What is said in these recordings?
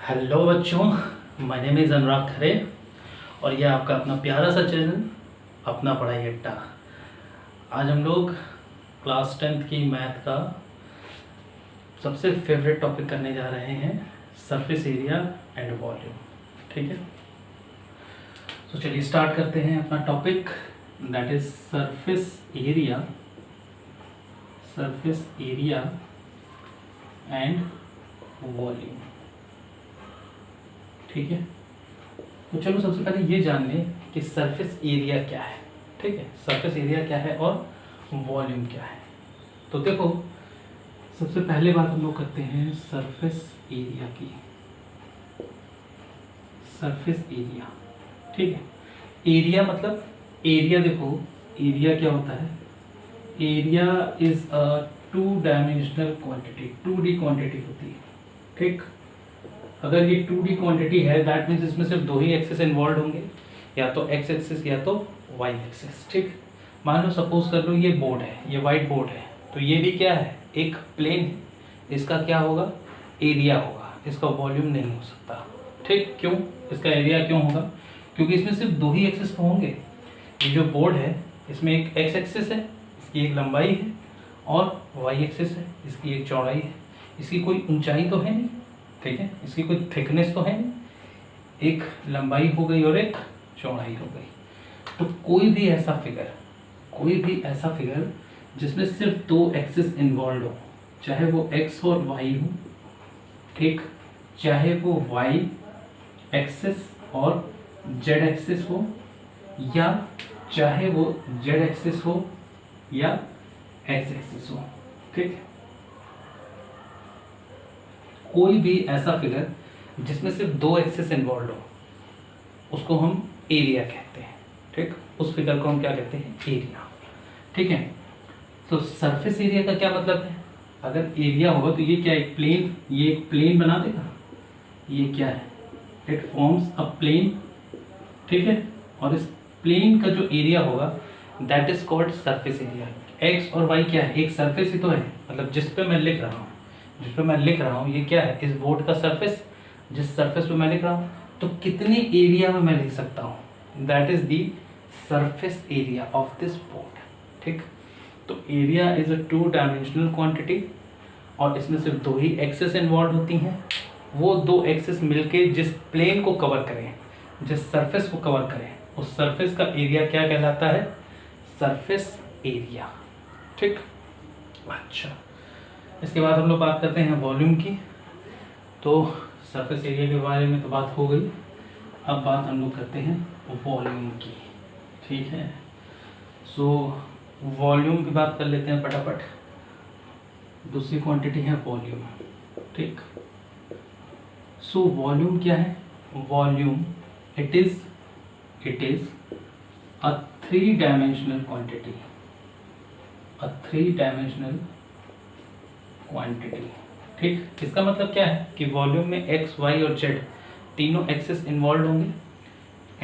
Hello बच्चों, my name is अनुराग खरे और यह आपका अपना प्यारा सा चैनल अपना पढ़ाई अड्डा। आज हम लोग क्लास 10th की मैथ का सबसे फेवरेट टॉपिक करने जा रहे हैं, सरफेस एरिया एंड वॉल्यूम। ठीक है, तो चलिए स्टार्ट करते हैं अपना topic, that is surface area and volume. ठीक है, तो चलो सबसे पहले ये जान लें कि सरफेस एरिया क्या है। ठीक है, सरफेस एरिया क्या है और वॉल्यूम क्या है। तो देखो, सबसे पहले बात हम लोग करते हैं सरफेस एरिया की। सरफेस एरिया, ठीक है, एरिया मतलब एरिया। देखो एरिया क्या होता है, area is a 2 dimensional quantity, 2D quantity होती है। ठीक, अगर ये 2D क्वांटिटी है दैट मीन्स इसमें सिर्फ दो ही एक्सेस इन्वॉल्व होंगे, या तो एक्स एक्सेस या तो वाई एक्सेस। ठीक, मान लो सपोज कर लो ये बोर्ड है, ये वाइट बोर्ड है, तो ये भी क्या है, एक प्लेन है, इसका क्या होगा, एरिया होगा, इसका वॉल्यूम नहीं हो सकता। ठीक, क्यों, इसका एरिया क्यों होगा, क्योंकि इसमें सिर्फ दो ही एक्सेस होंगे। ये जो बोर्ड है इसमें एक एक्स एक्सेस है, इसकी एक लंबाई है, और वाई एक्सेस है, इसकी एक चौड़ाई है। इसकी कोई ऊंचाई तो है नहीं, ठीक है, इसकी कोई थिकनेस तो है नहीं, एक लंबाई हो गई और एक चौड़ाई हो गई। तो कोई भी ऐसा फिगर जिसमें सिर्फ दो एक्सिस इन्वॉल्व हो, चाहे वो एक्स और वाई हो, ठीक, चाहे वो वाई एक्सिस और जेड एक्सिस हो, या चाहे वो जेड एक्सिस हो या एक्स एक्सिस हो। ठीक, कोई भी ऐसा फिगर जिसमें सिर्फ दो एक्सिस इन्वॉल्व हो उसको हम एरिया कहते हैं। ठीक, उस फिगर को हम क्या कहते हैं, एरिया। ठीक है, तो सरफेस एरिया का क्या मतलब है, अगर एरिया होगा तो ये क्या, एक प्लेन, ये एक प्लेन बना देगा, ये क्या है, इट फॉर्म्स अ प्लेन। ठीक है, और इस प्लेन का जो एरिया होगा that is called surface area. X और वाई क्या है, एक सरफेस ही तो है, मतलब जिस पे मैं लिख रहा हूँ ये क्या है, इस बोर्ड का सरफेस, जिस सरफेस पे मैं लिख रहा हूँ, तो कितने एरिया में मैं लिख सकता हूँ, that is the surface area of this board. ठीक, तो area is a 2 dimensional quantity और इसमें सिर्फ दो ही एक्सेस इन्वॉल्व होती हैं। वो दो एक्सेस मिलके जिस प्लेन को कवर करें, जिस सरफेस को कवर करें, उस सरफेस का एरिया क्या कहलाता है, सरफेस एरिया। ठीक, अच्छा, इसके बाद हम लोग बात करते हैं वॉल्यूम की। तो सरफेस एरिया के बारे में तो बात हो गई, अब बात हम लोग करते हैं वॉल्यूम की। ठीक है, सो वॉल्यूम की बात कर लेते हैं फटाफट। दूसरी क्वांटिटी है वॉल्यूम। ठीक, सो वॉल्यूम क्या है, volume it is a 3 dimensional quantity, a 3 dimensional quantity. ठीक, इसका मतलब क्या है कि वॉल्यूम में एक्स, वाई और जेड तीनों एक्सेस इन्वॉल्व होंगे,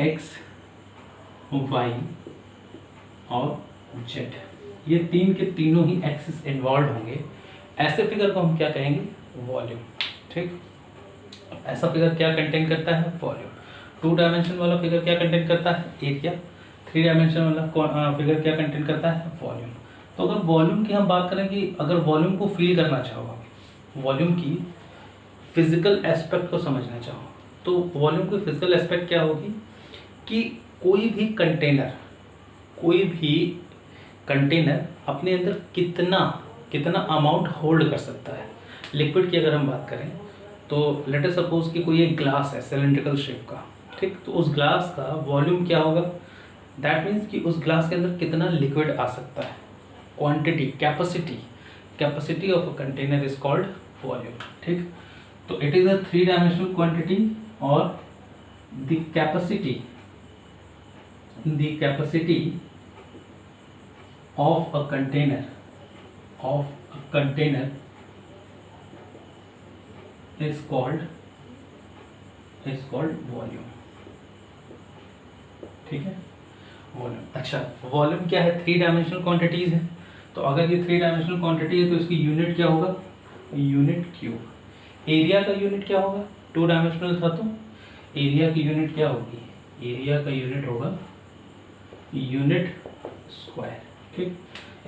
एक्स, वाई और जेड, ये तीन के तीनों ही एक्सेस इन्वॉल्व होंगे। ऐसे फिगर को हम क्या कहेंगे, वॉल्यूम। ठीक, ऐसा फिगर क्या कंटेन करता है, वॉल्यूम। 2 डायमेंशन वाला फिगर क्या कंटेन करता है, एरिया। 3 डायमेंशन वाला फिगर क्या कंटेन करता है, वॉल्यूम। तो अगर वॉल्यूम की हम बात करें कि अगर वॉल्यूम को फील करना चाहो, वॉल्यूम की फिजिकल एस्पेक्ट को समझना चाहो, तो वॉल्यूम की फिजिकल एस्पेक्ट क्या होगी कि कोई भी कंटेनर अपने अंदर कितना अमाउंट होल्ड कर सकता है। लिक्विड की अगर हम बात करें तो लेट अस सपोज कि कोई एक ग्लास है सिलेंड्रिकल शेप का। ठीक, तो उस ग्लास का वॉल्यूम क्या होगा, दैट मीन्स कि उस ग्लास के अंदर कितना लिक्विड आ सकता है, quantity, capacity of a container is called volume. ठीक, तो it is a 3 dimensional quantity और the capacity of a container is called volume। ठीक है, वॉल्यूम। अच्छा, वॉल्यूम क्या है, 3 डायमेंशनल क्वांटिटीज है, तो अगर ये 3 डायमेंशनल क्वांटिटी है तो इसकी यूनिट क्या होगा, यूनिट क्यूब। एरिया का यूनिट क्या होगा, 2 डायमेंशनल था तो एरिया की यूनिट क्या होगी, एरिया का यूनिट होगा यूनिट स्क्वायर। ठीक,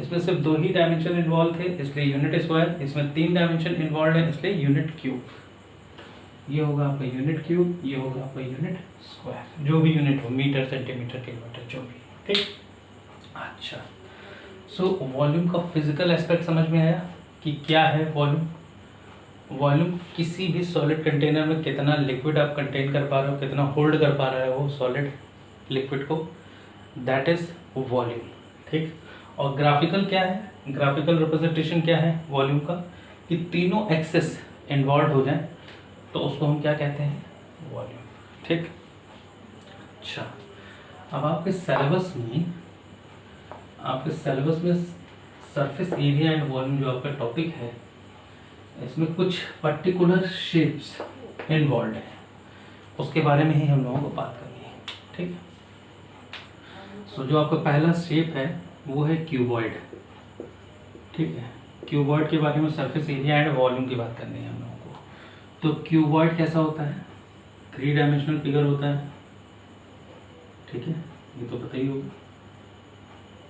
इसमें सिर्फ 2 ही डायमेंशन इन्वॉल्व थे इसलिए यूनिट स्क्वायर, इसमें 3 डायमेंशन इन्वॉल्व है इसलिए यूनिट क्यूब। ये होगा आपका यूनिट क्यूब, ये होगा आपका यूनिट स्क्वायर, जो भी यूनिट हो, मीटर सेंटीमीटर किलोमीटर जो भी। ठीक, अच्छा, सो वॉल्यूम का फिजिकल एस्पेक्ट समझ में आया कि क्या है वॉल्यूम। वॉल्यूम किसी भी सॉलिड कंटेनर में कितना लिक्विड आप कंटेन कर पा रहे हो, कितना होल्ड कर पा रहा है वो सॉलिड लिक्विड को, दैट इज वॉल्यूम। ठीक, और ग्राफिकल क्या है, ग्राफिकल रिप्रेजेंटेशन क्या है वॉल्यूम का, कि तीनों एक्सेस इन्वॉल्व हो जाए तो उसको हम क्या कहते हैं, वॉल्यूम। ठीक, अच्छा, अब आपके सिलेबस में सरफेस एरिया एंड वॉल्यूम जो आपका टॉपिक है, इसमें कुछ पर्टिकुलर शेप्स इन्वॉल्व हैं, उसके बारे में ही हम लोगों को बात करनी है। ठीक, सो जो आपका पहला शेप है वो है क्यूबॉइड। ठीक है, क्यूबॉइड के बारे में सरफेस एरिया एंड वॉल्यूम की बात करनी है हम लोगों को। तो क्यूबॉइड कैसा होता है, 3 डायमेंशनल फिगर होता है। ठीक है, ये तो पता ही होगा,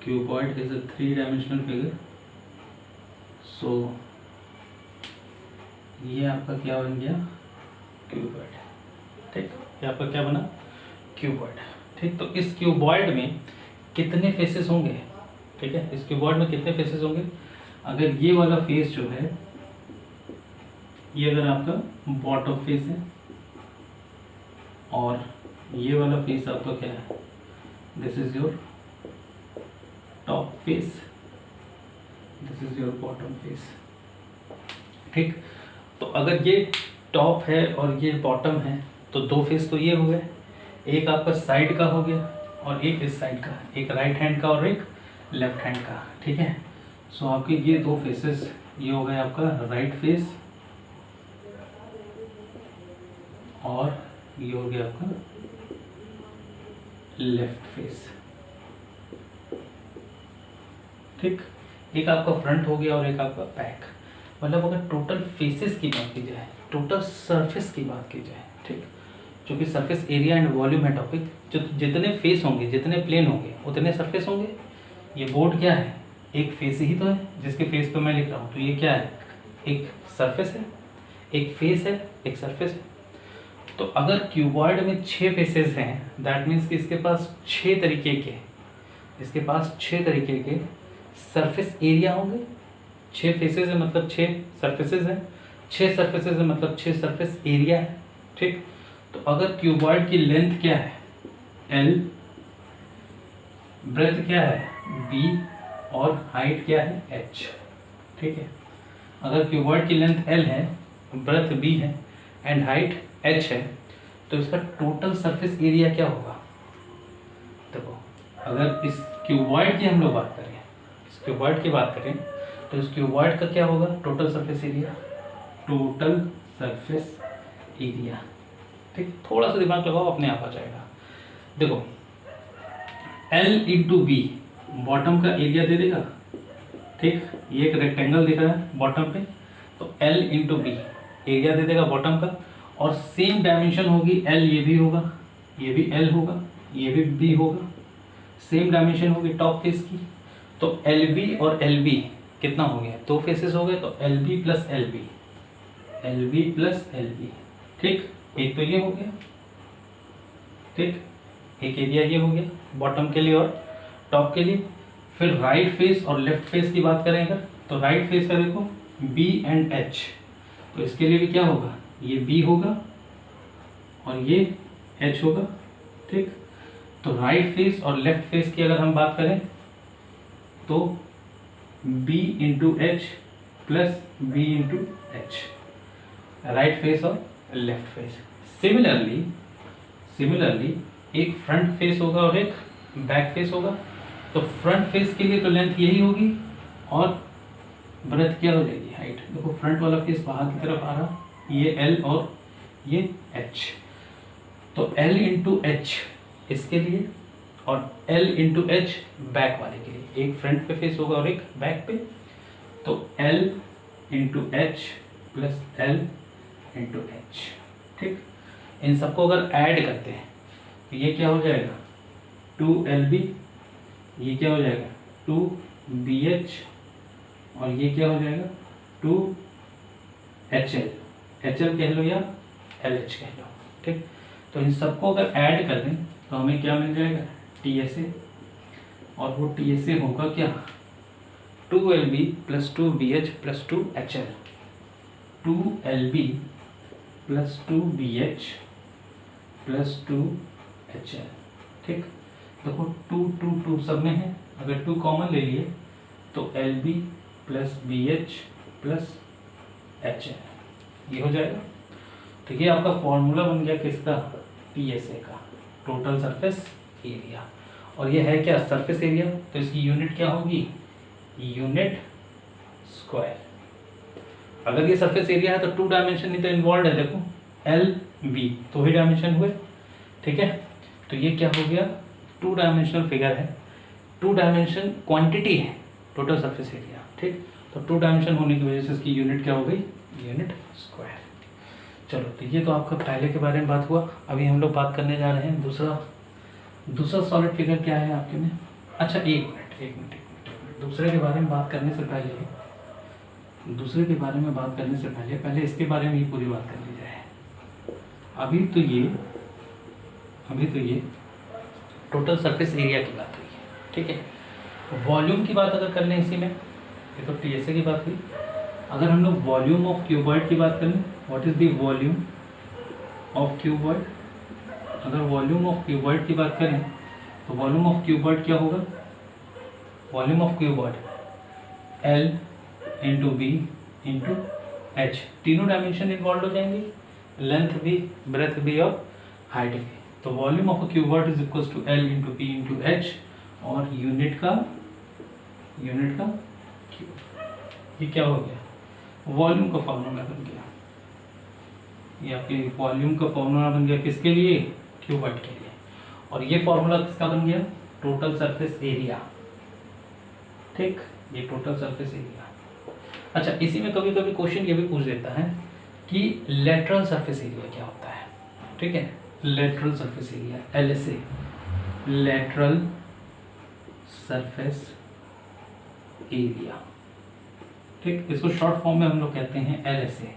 cuboid is a 3 dimensional figure. So ये आपका क्या बन गया, क्यूबॉइड। ठीक, ये आपका क्या बना, क्यूबॉइड। ठीक, तो इस क्यूबॉइड में कितने फेसेस होंगे, ठीक है, इस क्यूबॉइड में कितने फेसेस होंगे, अगर ये वाला फेस जो है, ये अगर आपका बॉटम फेस है और ये वाला फेस आपका क्या है, this is your top face, this is your bottom face. ठीक, तो अगर ये टॉप है और ये बॉटम है तो 2 फेस तो ये हो गए, एक आपका साइड का हो गया और एक इस साइड का, एक राइट हैंड का और एक लेफ्ट हैंड का। ठीक है, सो आपके ये 2 फेसेस, ये हो गए आपका राइट फेस और ये हो गया आपका लेफ्ट फेस। ठीक, एक आपका फ्रंट हो गया और एक आपका बैक। मतलब अगर टोटल फेसेस की बात की जाए, टोटल सरफेस की बात की जाए, ठीक, क्योंकि सरफेस एरिया एंड वॉल्यूम है टॉपिक, जो जितने फेस होंगे, जितने प्लेन होंगे उतने सरफेस होंगे। ये बोर्ड क्या है, एक फेस ही तो है जिसके फेस पे मैं लिख रहा हूँ, तो ये क्या है, एक सरफेस है, एक फेस है, एक सरफेस है। तो अगर क्यूबॉइड में 6 फेसेस हैं, दैट मीन्स कि इसके पास 6 तरीके के सरफेस एरिया होंगे। 6 फेसेस है मतलब 6 सरफेसेस हैं, 6 सरफेसेस है मतलब 6 सरफेस एरिया है। ठीक, तो अगर क्यूबॉइड की लेंथ क्या है, L, ब्रेथ क्या है, B, और हाइट क्या है, H। ठीक है, अगर क्यूबॉइड की लेंथ L है, ब्रेथ B है एंड हाइट H है, तो इसका टोटल सरफेस एरिया क्या होगा। देखो, अगर इस क्यूबॉइड की हम लोग बात करें, इस क्यूबॉइड की बात करें, तो इस क्यूबॉइड का क्या होगा, total surface area, total surface area. ठीक, थोड़ा सा दिमाग लगाओ, अपने आप आ जाएगा। देखो, L इंटू बी बॉटम का एरिया दे देगा। ठीक, ये एक रेक्टेंगल दिख रहा है बॉटम पे, तो L इंटू बी एरिया दे देगा बॉटम का, और सेम डायमेंशन होगी L, ये भी होगा, ये भी L होगा, ये भी B होगा, सेम डायमेंशन होगी टॉप फेस की। तो LB और LB कितना हो गया, 2 फेसेस हो गए, तो LB plus LB, LB plus LB। ठीक, एक तो ये हो गया। ठीक, एक एरिया ये हो गया बॉटम के लिए और टॉप के लिए। फिर राइट फेस और लेफ्ट फेस की बात करें अगर, तो राइट फेस का देखो B एंड H, तो इसके लिए भी क्या होगा, ये B होगा और ये H होगा। ठीक, तो राइट फेस और लेफ्ट फेस की अगर हम बात करें तो B into H plus B into H, right face और लेफ्ट फेस। सिमिलरली एक फ्रंट फेस होगा और एक बैक फेस होगा। तो फ्रंट फेस के लिए तो लेंथ यही होगी और ब्रेथ क्या हो जाएगी, हाइट। देखो, फ्रंट वाला फेस बाहर की तरफ आ रहा, ये L और ये H, तो L इंटू H इसके लिए और L इंटू H बैक वाले के लिए। एक फ्रंट पे फेस होगा और एक बैक पे, तो L into H plus L into H. ठीक, इन सबको अगर ऐड करते हैं तो ये क्या हो जाएगा 2LB, ये क्या हो जाएगा 2BH, और ये क्या हो जाएगा 2HL, HL कह लो या LH कह लो। ठीक, तो इन सबको अगर ऐड कर दें तो हमें क्या मिल जाएगा TSA, और वो TSA होगा क्या 2LB plus 2BH plus 2HL, 2LB plus 2BH plus 2HL। ठीक, देखो 2 सब में है, अगर 2 कॉमन ले लिए तो LB plus BH plus HL ये हो जाएगा। तो ये आपका फॉर्मूला बन गया किसका TSA का, टोटल सरफेस एरिया। और ये है क्या सरफेस एरिया, तो इसकी यूनिट क्या होगी यूनिट स्क्वायर। अगर ये सरफेस एरिया है तो 2 डायमेंशन ही तो इन्वॉल्व है, देखो LB तो ही डायमेंशन हुए। ठीक है, तो ये क्या हो गया 2 डायमेंशनल फिगर है, 2 डायमेंशन क्वांटिटी है टोटल सरफेस एरिया। ठीक, तो 2 डायमेंशन होने की वजह से इसकी यूनिट क्या हो गई यूनिट स्क्वायर। चलो, तो ये तो आपका पहले के बारे में बात हुआ। अभी हम लोग बात करने जा रहे हैं दूसरा सॉलिड फिगर क्या है आपके में। अच्छा एक मिनट, दूसरे के बारे में बात करने से पहले इसके बारे में ही पूरी बात कर ली जाए। अभी तो ये टोटल सरफेस एरिया की बात हुई है। ठीक है, वॉल्यूम की बात अगर कर लें इसी में, ये तो TSA की बात हुई। अगर हम लोग वॉल्यूम ऑफ क्यूबॉइड की बात करें, what is the volume of cuboid, अगर वॉल्यूम ऑफ क्यूबॉइड की बात करें तो वॉल्यूम ऑफ क्यूबॉइड क्या होगा, volume of cuboid L into B into H, तीनों डायमेंशन इन्वॉल्व हो जाएंगे, लेंथ भी, ब्रेथ भी और हाइट भी। तो volume of a cuboid is equal to L into B into H, और यूनिट का क्यूब। ये क्या हो गया वॉल्यूम का फॉर्मूला बन गया, ये आपके वॉल्यूम का फॉर्मूला बन गया किसके लिए क्यूबॉइड के लिए। और ये फॉर्मूला किसका बन गया टोटल सरफेस एरिया। ठीक, ये टोटल सरफेस एरिया। अच्छा, इसी में कभी कभी क्वेश्चन ये भी पूछ देता है कि लेटरल सरफेस एरिया क्या होता है। ठीक है, lateral surface area LSA, lateral surface area. ठीक, इसको शॉर्ट फॉर्म में हम लोग कहते हैं LSA।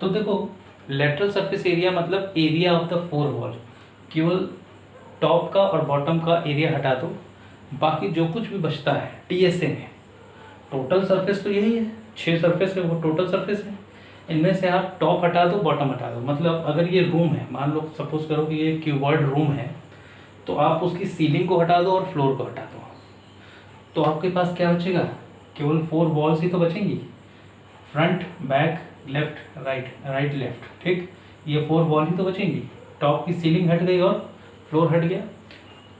तो देखो लेटरल सरफेस एरिया मतलब एरिया ऑफ द 4 वॉल, केवल टॉप का और बॉटम का एरिया हटा दो, बाकी जो कुछ भी बचता है TSA में, टोटल सरफेस तो यही है 6 सरफेस है, वो टोटल सरफेस है। इनमें से आप टॉप हटा दो बॉटम हटा दो, मतलब अगर ये रूम है, मान लो सपोज करो कि ये क्यूबॉइड रूम है, तो आप उसकी सीलिंग को हटा दो और फ्लोर को हटा दो, तो आपके पास क्या बचेगा केवल 4 वॉल्स ही तो बचेंगी, front back left right left. ठीक, ये 4 वॉल ही तो बचेंगी, टॉप की सीलिंग हट गई और फ्लोर हट गया।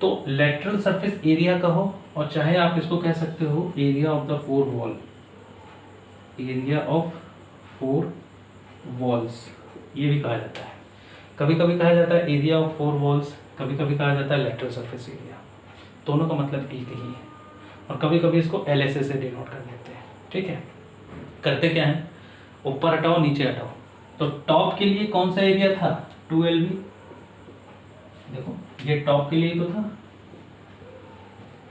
तो लेटरल सरफेस एरिया कहो, और चाहे आप इसको कह सकते हो area of the 4 wall, area of 4 walls ये भी कहा जाता है। कभी कभी कहा जाता है एरिया ऑफ 4 वॉल्स, कभी कभी कहा जाता है लेटरल सरफेस एरिया, दोनों का मतलब एक ही है। और कभी कभी इसको LSA से डिनोट कर देते हैं। ठीक है, करते क्या है ऊपर हटाओ नीचे हटाओ, तो टॉप के लिए कौन सा एरिया था 2LB, देखो ये टॉप के लिए तो था,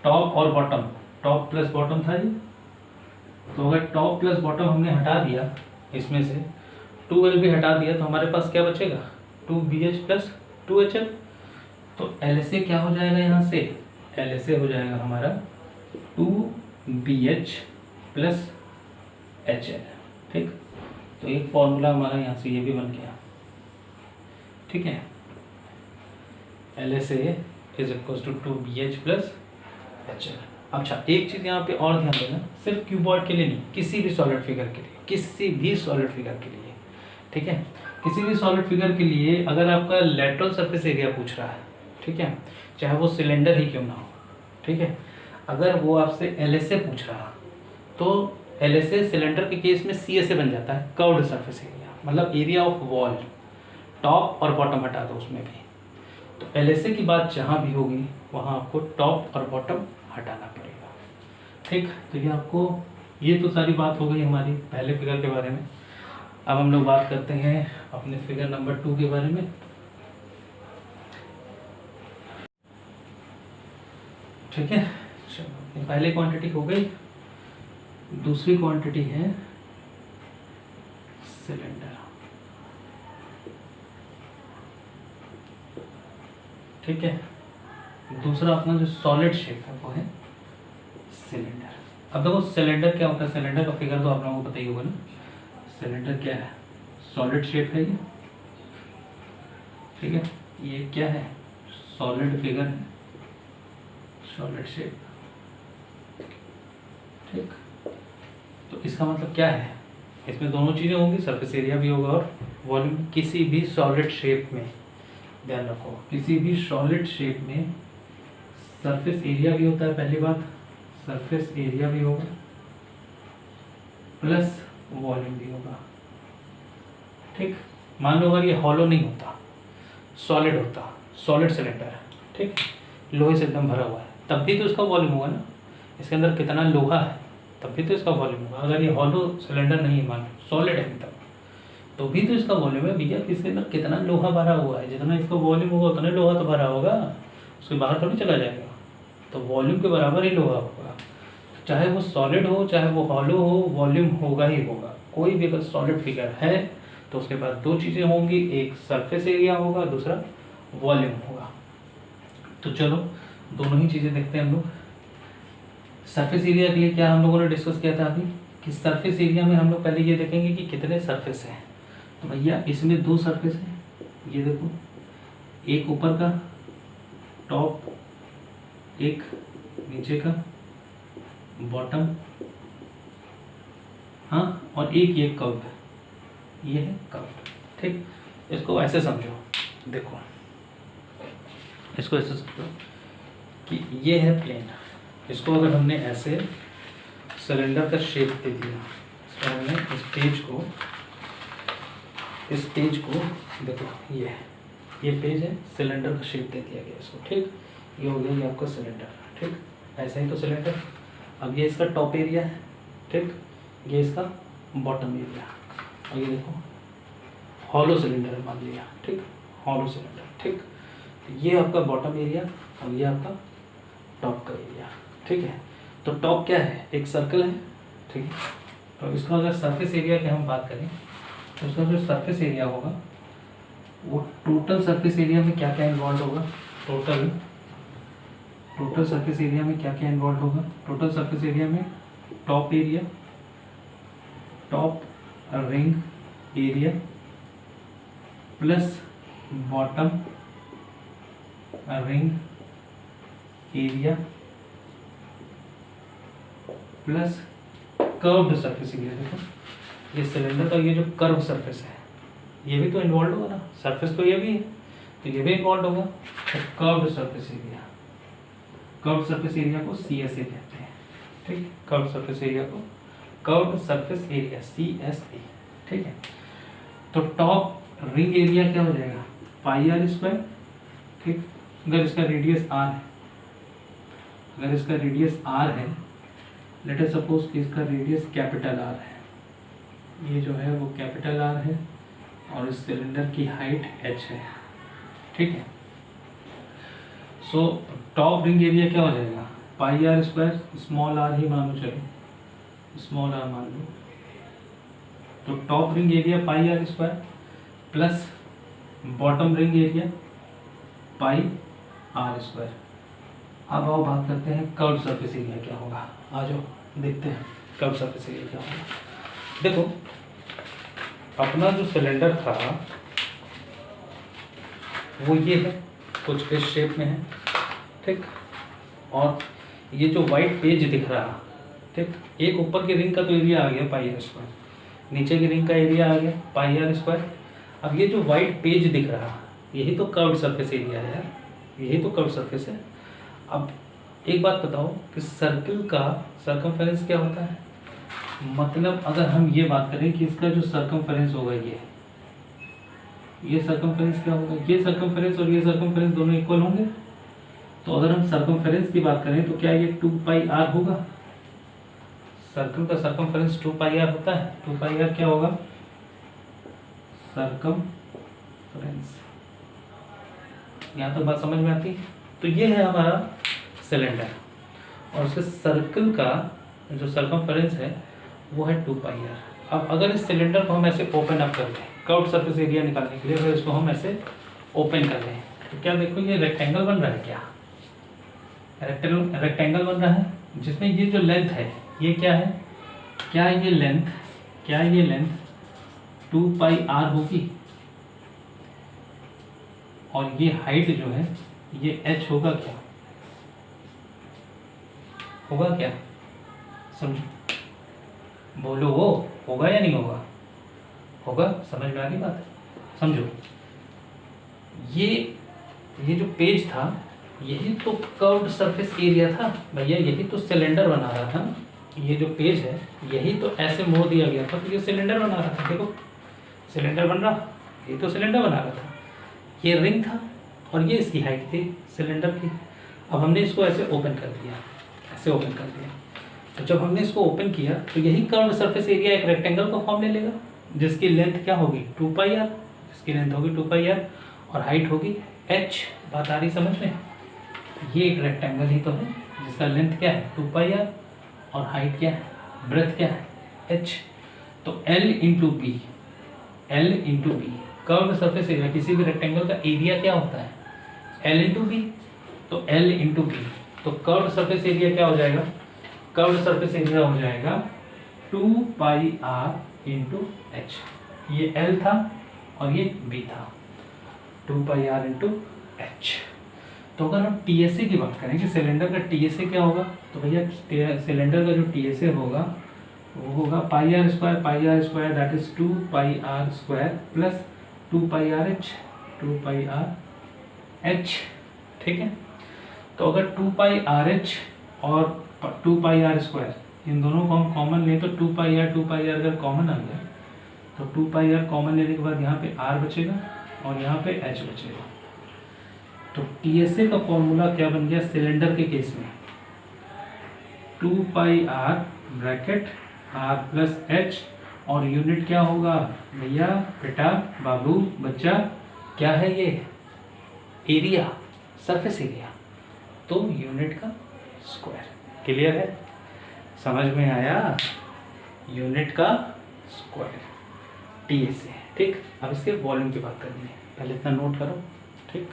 टॉप और बॉटम, टॉप प्लस बॉटम था ये। तो अगर टॉप प्लस बॉटम हमने हटा दिया, इसमें से 2LB हटा दिया, तो हमारे पास क्या बचेगा 2BH प्लस 2HL। तो LSA क्या हो जाएगा यहाँ से, LSA हो जाएगा हमारा 2BH प्लस HL। ठीक, तो एक फॉर्मूला हमारा यहाँ से ये भी बन गया। ठीक है, LSA is equal to 2BH plus HL। अच्छा, एक चीज़ यहाँ पे और ध्यान देना, सिर्फ क्यूबॉइड के लिए नहीं, किसी भी सॉलिड फिगर के लिए, किसी भी सॉलिड फिगर के लिए। ठीक है, किसी भी सॉलिड फिगर के लिए अगर आपका लेटरल सरफेस एरिया पूछ रहा है, ठीक है, चाहे वो सिलेंडर ही क्यों ना हो, ठीक है, अगर वो आपसे LSA पूछ रहा तो LSA सिलेंडर के केस में CSA बन जाता है, कर्व्ड सरफेस एरिया, मतलब एरिया ऑफ वॉल, टॉप और बॉटम हटा दो उसमें भी। तो LSA की बात जहाँ भी होगी वहाँ आपको टॉप और बॉटम हटाना पड़ेगा। ठीक, तो ये आपको, ये तो सारी बात हो गई हमारी पहले फिगर के बारे में। अब हम लोग बात करते हैं अपने फिगर नंबर 2 के बारे में। ठीक है, चलो पहली क्वांटिटी हो गई, दूसरी क्वांटिटी है सिलेंडर। ठीक है, दूसरा अपना जो सॉलिड शेप है वो है सिलेंडर। अब देखो सिलेंडर क्या होता है, सिलेंडर का फिगर तो आप लोगों को पता ही होगा ना। सिलेंडर क्या है, सॉलिड शेप है ये। ठीक है, ये क्या है, सॉलिड फिगर है, सॉलिड शेप। ठीक, तो इसका मतलब क्या है, इसमें दोनों चीज़ें होंगी, सरफेस एरिया भी होगा और वॉल्यूम। किसी भी सॉलिड शेप में, ध्यान रखो, किसी भी सॉलिड शेप में सरफेस एरिया भी होता है, पहली बात सरफेस एरिया भी होगा प्लस वॉल्यूम भी होगा। ठीक, मान लो अगर ये हॉलो नहीं होता, सॉलिड होता, सॉलिड सिलेंडर, ठीक, लोहे से एकदम भरा हुआ है, तब भी तो इसका वॉल्यूम होगा ना। इसके अंदर कितना लोहा है तब भी तो इसका वॉल्यूम होगा। अगर ये हॉलो सिलेंडर नहीं है, मान लो सॉलिड है एकदम, तो भी तो इसका वॉल्यूम है भैया। इसके अंदर कितना लोहा भरा हुआ है, जितना इसका वॉल्यूम होगा उतना लोहा तो भरा होगा, उसके बाहर थोड़ी चला जाएगा। तो वॉल्यूम के बराबर ही लोहा होगा, चाहे वो सॉलिड हो चाहे वो हॉलो हो, वॉल्यूम होगा ही होगा। कोई भी अगर सॉलिड फिगर है तो उसके बाद दो चीज़ें होंगी, एक सरफेस एरिया होगा, दूसरा वॉल्यूम होगा। तो चलो दोनों ही चीज़ें देखते हैं हम लोग। सरफेस एरिया के लिए क्या हम लोगों ने डिस्कस किया था अभी, कि सरफेस एरिया में हम लोग पहले ये देखेंगे कि कितने सरफेस हैं। तो भैया इसमें दो सरफेस हैं, ये देखो, एक ऊपर का टॉप, एक नीचे का बॉटम, हाँ, और एक ये कर्व, ये है कर्व। ठीक, इसको ऐसे समझो, देखो इसको ऐसे समझो कि ये है प्लेन, इसको अगर हमने ऐसे सिलेंडर का शेप दे दिया, इसको हमने इस पेज को देखो, ये पेज है, सिलेंडर का शेप दे दिया गया इसको। ठीक, ये हो गया ये आपका सिलेंडर। ठीक, ऐसा ही तो सिलेंडर। अब ये इसका टॉप एरिया है, ठीक, ये इसका बॉटम एरिया, और ये देखो हॉलो सिलेंडर है मान लिया, ठीक, हॉलो सिलेंडर। ठीक, तो ये आपका बॉटम एरिया और ये आपका टॉप का एरिया। ठीक है, तो टॉप क्या है, एक सर्कल है, ठीक है। तो इसका अगर सरफेस एरिया की हम बात करें तो उसका जो सरफेस एरिया होगा वो टोटल सरफेस एरिया में क्या क्या इन्वॉल्व होगा, टोटल सरफेस एरिया में क्या क्या इन्वॉल्व होगा। टोटल सरफेस एरिया में top area, top ring area plus bottom ring area plus curved surface area. देखो ये सिलेंडर का ये जो कर्व सरफेस है ये भी तो इन्वॉल्व होगा ना, सरफेस तो ये भी है तो ये भी इन्वॉल्व होगा। तो curved surface area, curved surface area को CSA कहते हैं। ठीक, कर्व्ड सरफेस एरिया को कर्व्ड सरफेस एरिया CSA। ठीक है, तो टॉप रिंग एरिया क्या हो जाएगा, पाई आर स्क्वायर। ठीक, अगर इसका रेडियस r है, अगर इसका रेडियस r है, लेट अस सपोज कि इसका रेडियस कैपिटल R है, ये जो है वो कैपिटल R है और इस सिलेंडर की हाइट h है। ठीक है, सो टॉप रिंग एरिया क्या हो जाएगा, pi R square, small r ही मान लो, चलो स्मॉल r मान लो। तो top ring area pi R square plus bottom ring area pi R square. अब आओ बात करते हैं कर्व सरफेस एरिया क्या होगा। आ जाओ देखते हैं कर्व सरफेस एरिया क्या होगा। देखो अपना जो सिलेंडर था वो ये है, कुछ इस शेप में है। ठीक, और ये जो वाइट पेज दिख रहा, ठीक, एक ऊपर की रिंग का तो एरिया आ गया पाई आर स्क्वायर, नीचे की रिंग का एरिया आ गया पाई आर स्क्वायर। अब ये जो वाइट पेज दिख रहा यही तो कर्व सरफेस एरिया है यार, यही तो कर्व सरफेस है। अब एक बात बताओ कि सर्कल का सर्कमफेरेंस क्या होता है, मतलब अगर हम ये बात करें कि इसका जो सर्कमफेरेंस होगा ये सर्कमफेरेंस क्या होगा, ये सर्कमफेरेंस और ये सर्कमफेरेंस दोनों इक्वल होंगे। तो अगर हम सर्कमफेरेंस की बात करें तो क्या ये 2 पाई आर होगा, सर्कल का सर्कमफेरेंस 2 पाई आर होता है। 2 पाई आर क्या होगा, सर्कमफ्रेंस। यहाँ तक बात समझ में आती है? तो ये है हमारा सिलेंडर और उसके सर्कल का जो सर्कमफ्रेंस है वो है 2πr। अब अगर इस सिलेंडर को हम ऐसे ओपन अप कर दें, कर्व्ड सरफेस एरिया निकालने के लिए अगर इसको हम ऐसे ओपन कर लें तो क्या देखो ये रेक्टेंगल बन रहा है। क्या रेक्टेंगल बन रहा है जिसमें ये जो लेंथ है ये क्या है, क्या ये लेंथ 2πr होगी और ये हाइट जो है ये h होगा। क्या होगा? क्या समझो, बोलो वो होगा या नहीं होगा? होगा। समझ में आ गई बात? समझो, ये जो पेज था यही तो कर्व्ड सरफेस एरिया था भैया, यही तो सिलेंडर बना रहा था। ये जो पेज है यही तो ऐसे मोड़ दिया गया था तो ये सिलेंडर बना रहा था। देखो सिलेंडर बन रहा, ये तो सिलेंडर बना रहा था। ये रिंग था और ये इसकी हाइट थी सिलेंडर की। अब हमने इसको ऐसे ओपन कर दिया, ऐसे ओपन कर दिया। तो जब हमने इसको ओपन किया तो यही कर्व्ड सरफेस एरिया एक रेक्टेंगल का फॉर्म ले लेगा जिसकी लेंथ क्या होगी 2πr, जिसकी लेंथ होगी 2πr और हाइट होगी h। बात आ रही समझ में? ये एक रेक्टेंगल ही तो है जिसका लेंथ क्या है 2πr और हाइट क्या है, ब्रेथ क्या है h। तो L into B curved surface area, किसी भी रेक्टेंगल का एरिया क्या होता है L इंटू बी। तो L इंटू बी, तो कर्व्ड सरफेस एरिया क्या हो जाएगा? कर्व्ड सरफेस एरिया हो जाएगा 2πr इंटू h। ये L था और ये B था, 2πr इंटू h। तो अगर हम TSA की बात करें कि सिलेंडर का TSA क्या होगा, तो भैया सिलेंडर का जो TSA होगा वो होगा πr square that is 2πr square plus 2πr h। ठीक है, तो अगर 2πrh और 2πr स्क्वायर इन दोनों को हम कॉमन लें तो 2πr अगर कॉमन आ गया तो 2πr कॉमन लेने के बाद यहाँ पे r बचेगा और यहाँ पे h बचेगा। तो TSA का फॉर्मूला क्या बन गया सिलेंडर के केस में 2πr bracket r plus h और यूनिट क्या होगा भैया, बेटा, बाबू, बच्चा, क्या है ये एरिया, सरफेस एरिया, तो यूनिट का स्क्वायर। क्लियर है? समझ में आया? यूनिट का स्क्वायर TSA। ठीक, अब इसके वॉल्यूम की बात करनी है, पहले इतना नोट करो। ठीक,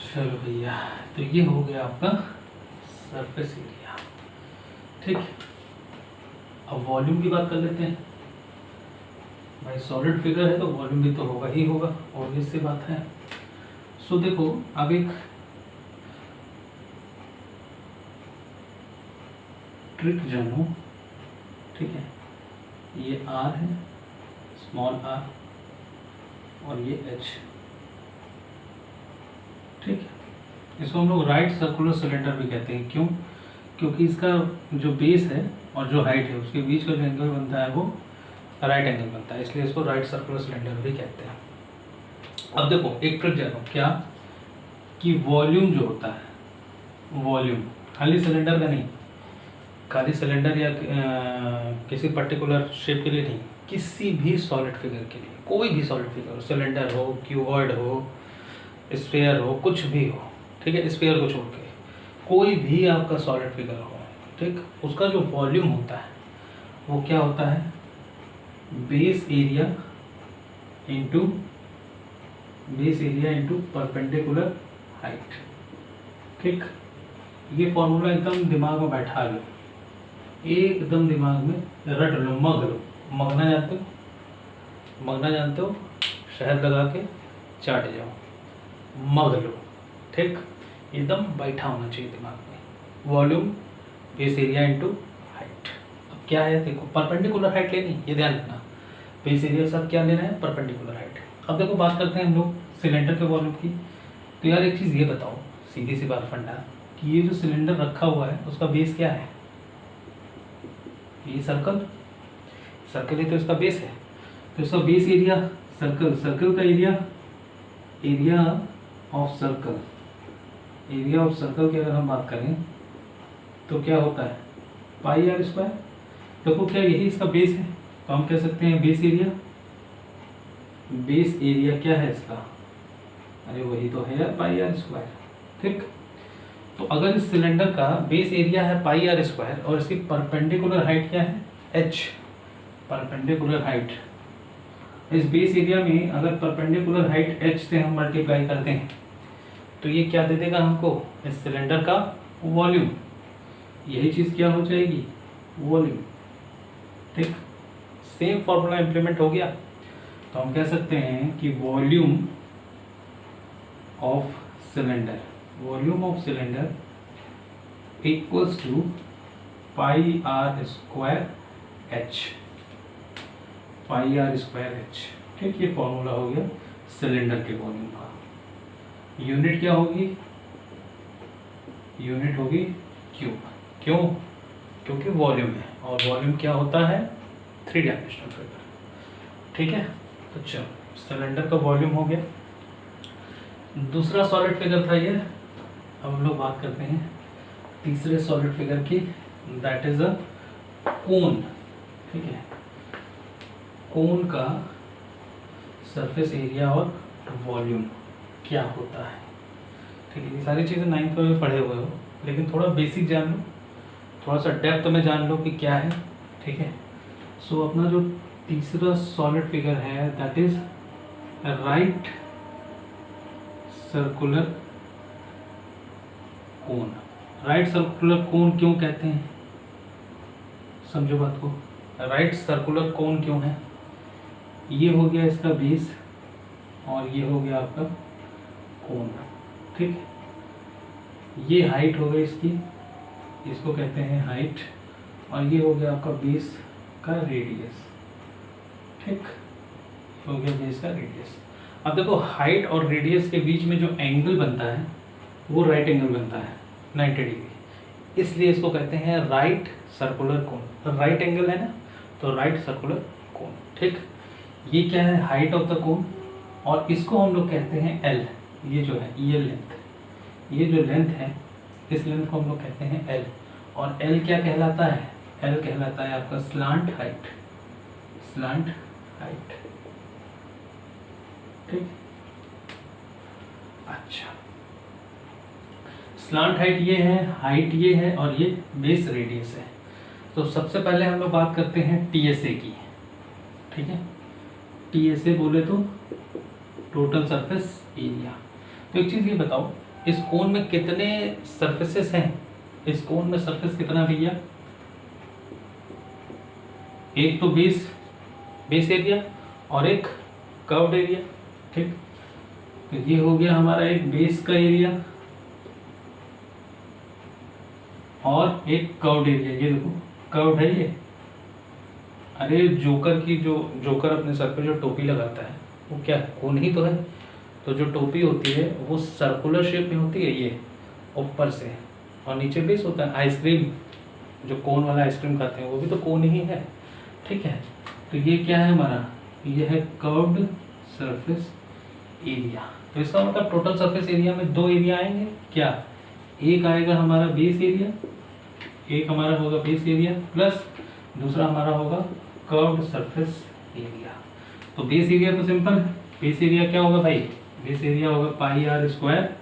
चलो भैया, तो ये हो गया आपका सरफेस एरिया। ठीक, अब वॉल्यूम की बात कर लेते हैं। भाई सॉलिड फिगर है तो वॉल्यूम भी तो होगा ही होगा, ऑब्वियस सी बात है। सो देखो, अब एक ट्रिक जानो। ठीक है, ये r है, स्मॉल r, और ये h। ठीक है, इसको हम लोग राइट सर्कुलर सिलेंडर भी कहते हैं। क्यों? क्योंकि इसका जो बेस है और जो हाइट है उसके बीच का जो एंगल बनता है वो राइट एंगल बनता है, इसलिए इसको राइट सर्कुलर सिलेंडर भी कहते हैं। अब देखो एक ट्रिक जानो, क्या कि वॉल्यूम जो होता है, वॉल्यूम खाली सिलेंडर का नहीं, खाली सिलेंडर या किसी पर्टिकुलर शेप के लिए नहीं, किसी भी सॉलिड फिगर के लिए, कोई भी सॉलिड फिगर हो, सिलेंडर हो, क्यूबॉइड हो, स्फीयर हो, कुछ भी हो। ठीक है, स्फीयर को छोड़ के कोई भी आपका सॉलिड फिगर हो, ठीक, उसका जो वॉल्यूम होता है वो क्या होता है, base area into perpendicular height. ठीक, ये फॉर्मूला एकदम दिमाग में बैठा लो, एकदम दिमाग में रट लो, मग लो। मगना जानते हो? मगना जानते हो? शहद लगा के चाट जाओ, मग लो। ठीक, एकदम बैठा होना चाहिए दिमाग में। Volume base area into height. अब क्या है, देखो परपेंडिकुलर हाइट लेनी, ये ध्यान रखना। बेस एरिया सब क्या लेना है, परपेंडिकुलर हाइट। अब देखो बात करते हैं हम लोग सिलेंडर के वॉल्यूम की। तो यार एक चीज़ ये बताओ, सीधी सी बात फंडा, कि ये जो सिलेंडर रखा हुआ है उसका बेस क्या है? ये सर्कल ही तो इसका बेस है। तो इसका बेस एरिया सर्कल का एरिया ऑफ सर्कल की अगर हम बात करें तो क्या होता है, πr स्क्वायर। देखो क्या यही इसका बेस है, तो हम कह सकते हैं बेस एरिया। बेस एरिया क्या है इसका, अरे वही तो है यार, पाई आर स्क्वायर। ठीक, तो अगर इस सिलेंडर का बेस एरिया है पाई आर स्क्वायर और इसकी परपेंडिकुलर हाइट क्या है, एच, परपेंडिकुलर हाइट, इस बेस एरिया में अगर परपेंडिकुलर हाइट एच से हम मल्टीप्लाई करते हैं तो ये क्या दे देगा हमको, इस सिलेंडर का वॉल्यूम। यही चीज़ क्या हो जाएगी, वॉल्यूम। ठीक, सेम फॉर्मूला इंप्लीमेंट हो गया। तो हम कह सकते हैं कि volume of cylinder, volume of cylinder equals to pi R square H, pi R square H. ठीक, ये फॉर्मूला हो गया सिलेंडर के वॉल्यूम का। यूनिट क्या होगी, यूनिट होगी क्यूब। क्यों, क्योंकि वॉल्यूम है और वॉल्यूम क्या होता है, 3 डायमेंशनल फिगर। ठीक है, तो चलो सिलेंडर का वॉल्यूम हो गया। दूसरा सॉलिड फिगर था ये। अब हम लोग बात करते हैं तीसरे सॉलिड फिगर की, दैट इज अ कोन। ठीक है, कोन का सरफेस एरिया और वॉल्यूम क्या होता है। ठीक है, ये सारी चीज़ें 9th में पढ़े हुए हो, लेकिन थोड़ा बेसिक जान लो, थोड़ा सा डेप्थ में जान लो कि क्या है। ठीक है, सो अपना जो तीसरा सॉलिड फिगर है that is right circular cone. Right circular cone क्यों कहते हैं, समझो बात को। राइट सर्कुलर कोन क्यों है, ये हो गया इसका बेस और ये हो गया आपका कोन। ठीक, ये हाइट हो गई इसकी, इसको कहते हैं हाइट, और ये हो गया आपका बेस का रेडियस। ठीक, हो गया बेस का रेडियस। अब देखो हाइट और रेडियस के बीच में जो एंगल बनता है वो राइट एंगल बनता है 90 डिग्री, इसलिए इसको कहते हैं right circular cone. Right angle है ना, तो राइट सर्कुलर कोन। ठीक, ये क्या है, हाइट ऑफ द कोन, और इसको हम लोग कहते हैं एल। ये जो है ये लेंथ, ये जो लेंथ है इस लेंथ को हम लोग कहते हैं एल। और एल क्या कहलाता है, एल कहलाता है आपका स्लांट हाइट, स्लांट हाइट। ठीक, अच्छा, स्लांट हाइट ये है, हाइट ये है, और ये बेस रेडियस है। तो सबसे पहले हम लोग बात करते हैं टीएसए की। ठीक है, टीएसए बोले तो टोटल सरफेस एरिया। तो एक चीज़ ये बताओ, इस कोन में कितने सरफेसेस हैं, इस कोन में सरफेस कितना भैया, एक तो बेस, बेस एरिया, और एक कर्व्ड एरिया। ठीक, तो ये हो गया हमारा एक बेस का एरिया और एक कर्व्ड एरिया। ये देखो कर्व्ड है ये। अरे जोकर की जो जोकर अपने सर पे जो टोपी लगाता है वो क्या है, कोन ही तो है। तो जो टोपी होती है वो सर्कुलर शेप में होती है, ये ऊपर से, और नीचे बेस होता है। आइसक्रीम, जो कोन वाला आइसक्रीम खाते हैं वो भी तो कोन ही है। ठीक है, तो ये क्या है हमारा, ये है कर्व्ड सरफेस एरिया। तो इसका मतलब टोटल सरफेस एरिया में 2 एरिया आएंगे क्या, एक आएगा हमारा बेस एरिया, एक हमारा होगा बेस एरिया प्लस दूसरा हमारा होगा कर्व्ड सरफेस एरिया। तो बेस एरिया तो सिंपल है, बेस एरिया क्या होगा भाई, बेस एरिया होगा पाई आर स्क्वायर।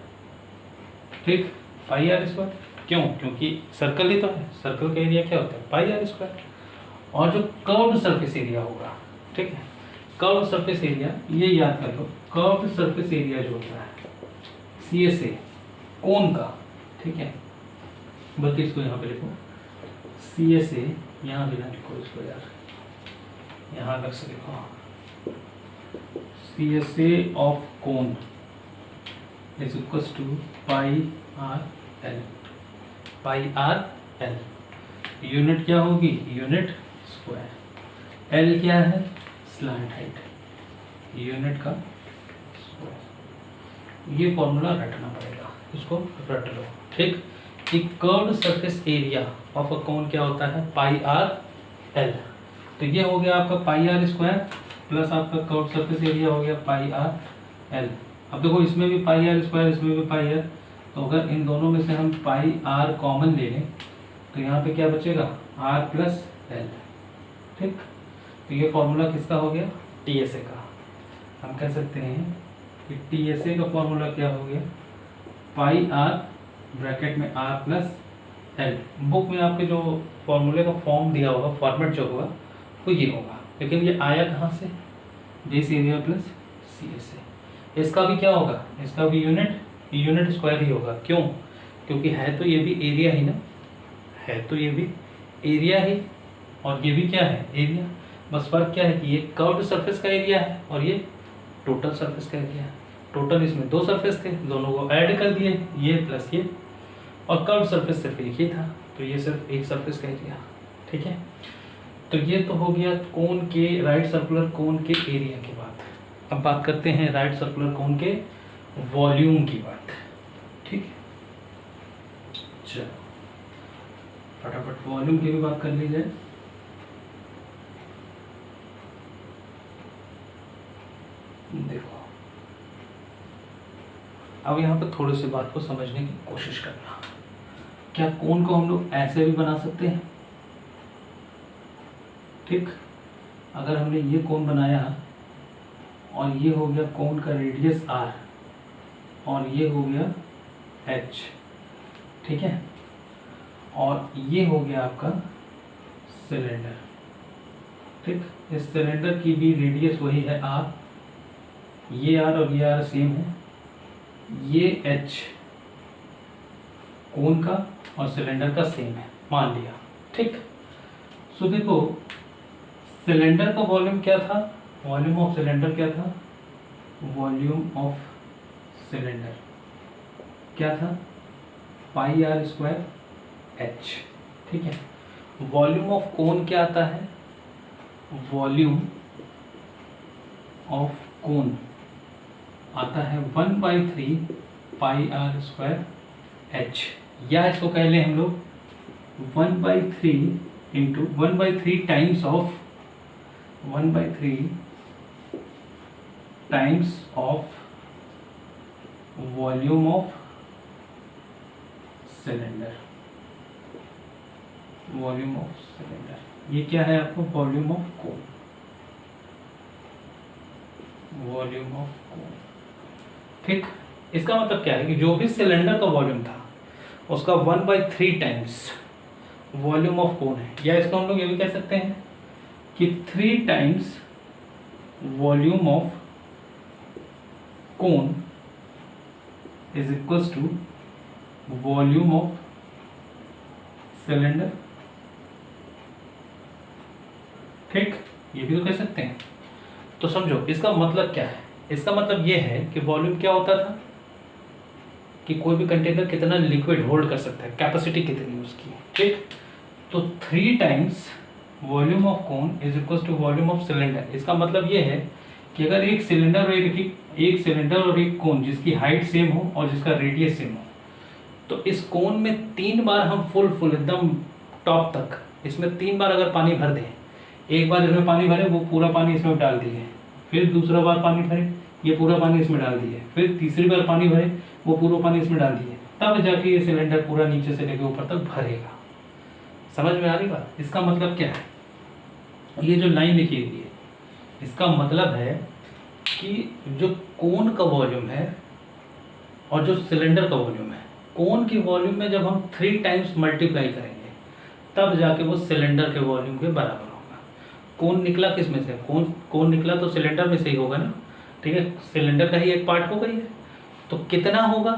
ठीक, पाई आर स्क्वायर, क्यों, क्योंकि सर्कल ही तो है, सर्कल का एरिया क्या होता है, पाई आर स्क्वायर। और जो कर्व्ड सरफेस एरिया होगा, ठीक है, कर्व्ड सरफेस एरिया, ये याद कर लो, कर्व्ड सरफेस एरिया जो होता है CSA कोन का। ठीक है, बल्कि इसको यहाँ पे लिखो CSA, यहाँ भी ना लिखो इसको यार, यहाँ अलग से लिखो, CSA of cone is equals to pi R L. Pi R L, unit क्या होगी, यूनिट स्क्वायर। एल क्या है, स्लांट हाइट, यूनिट का स्क्वायर। ये फॉर्मूला रटना पड़ेगा, इसको रट लो। ठीक, एक curved surface area of a cone क्या होता है, पाई आर एल। तो ये हो गया आपका पाई आर स्क्वायर प्लस आपका कर्व्ड सरफेस एरिया हो गया पाई आर एल। अब देखो इसमें भी पाई आर स्क्वायर, इसमें भी पाई आर, तो अगर इन दोनों में से हम पाई आर कॉमन ले लें तो यहाँ पे क्या बचेगा, आर प्लस एल। ठीक, तो ये फॉर्मूला किसका हो गया, टीएसए का। हम कह सकते हैं कि टीएसए का फॉर्मूला क्या हो गया, पाई आर ब्रैकेट में आर प्लस एल। बुक में आपके जो फॉर्मूले का फॉर्म दिया होगा, फॉर्मेट जो होगा वो ये होगा, लेकिन ये आया कहाँ से, base area plus C S से। इसका भी क्या होगा, इसका भी यूनिट स्क्वायर ही होगा। क्यों, क्योंकि है तो ये भी एरिया ही ना, है तो ये भी एरिया ही, और ये भी क्या है, एरिया। बस फर्क क्या है कि ये कर्व्ड सरफेस का एरिया है और ये टोटल सरफेस का एरिया है। टोटल इसमें दो सरफेस थे, दोनों को ऐड कर दिए, ये प्लस ये, और कर्व्ड सरफेस सिर्फ एक ही था, तो ये सिर्फ एक सरफेस का एरिया। ठीक है, तो ये तो हो गया कोन के, राइट सर्कुलर कोन के एरिया की बात। अब बात करते हैं राइट सर्कुलर कोन के वॉल्यूम की बात। ठीक है, चलो फटाफट वॉल्यूम की भी बात कर ली जाए। देखो अब यहाँ पर थोड़ी सी बात को समझने की कोशिश करना। क्या कोन को हम लोग ऐसे भी बना सकते हैं? ठीक, अगर हमने ये कोन बनाया और ये हो गया कोन का रेडियस r और ये हो गया h, ठीक है, और ये हो गया आपका सिलेंडर। ठीक, इस सिलेंडर की भी रेडियस वही है r, ये r और ये r सेम है, ये h कोन का और सिलेंडर का सेम है मान लिया। ठीक, सो देखो सिलेंडर का वॉल्यूम क्या था, वॉल्यूम ऑफ सिलेंडर क्या था, वॉल्यूम ऑफ सिलेंडर क्या था, पाई आर स्क्वायर एच। ठीक है, वॉल्यूम ऑफ कोन क्या आता है, वॉल्यूम ऑफ कोन आता है 1/3 पाई आर स्क्वायर एच, या इसको कह लें हम लोग 1/3 into 1/3 times of 1/3 times of volume of cylinder. Volume of cylinder ये क्या है आपको, volume of cone, volume of कोन। ठीक, इसका मतलब क्या है कि जो भी सिलेंडर का वॉल्यूम था उसका 1/3 टाइम्स वॉल्यूम ऑफ कोन है, या इसको हम लोग ये भी कह सकते हैं कि 3 times volume of cone is equals to volume of cylinder. ठीक, ये भी तो कह सकते हैं। तो समझो इसका मतलब क्या है, इसका मतलब ये है कि वॉल्यूम क्या होता था कि कोई भी कंटेनर कितना लिक्विड होल्ड कर सकता है, कैपेसिटी कितनी है उसकी। ठीक, तो 3 times volume of cone is equal to volume of cylinder. इसका मतलब ये है कि अगर एक सिलेंडर और एक सिलेंडर और एक कोन जिसकी हाइट सेम हो और जिसका रेडियस सेम हो, तो इस कोन में 3 बार हम फुल एकदम टॉप तक इसमें 3 बार अगर पानी भर दें, एक बार इसमें पानी भरे वो पूरा पानी इसमें डाल दिए, फिर दूसरा बार पानी भरे ये पूरा पानी इसमें डाल दिए, फिर तीसरी बार पानी भरे वो पूरा पानी इसमें डाल दिए, तब जाके ये सिलेंडर पूरा नीचे से लेकर ऊपर तक भरेगा। समझ में आ रही बात? इसका मतलब क्या है, ये जो लाइन लिखी हुई है इसका मतलब है कि जो कोन का वॉल्यूम है और जो सिलेंडर का वॉल्यूम है, कोन के वॉल्यूम में जब हम 3 टाइम्स मल्टीप्लाई करेंगे तब जाके वो सिलेंडर के वॉल्यूम के बराबर होगा। कोन निकला किस में से, कोन निकला तो सिलेंडर में से ही होगा ना। ठीक है, सिलेंडर का ही एक पार्ट होगा ये, तो कितना होगा,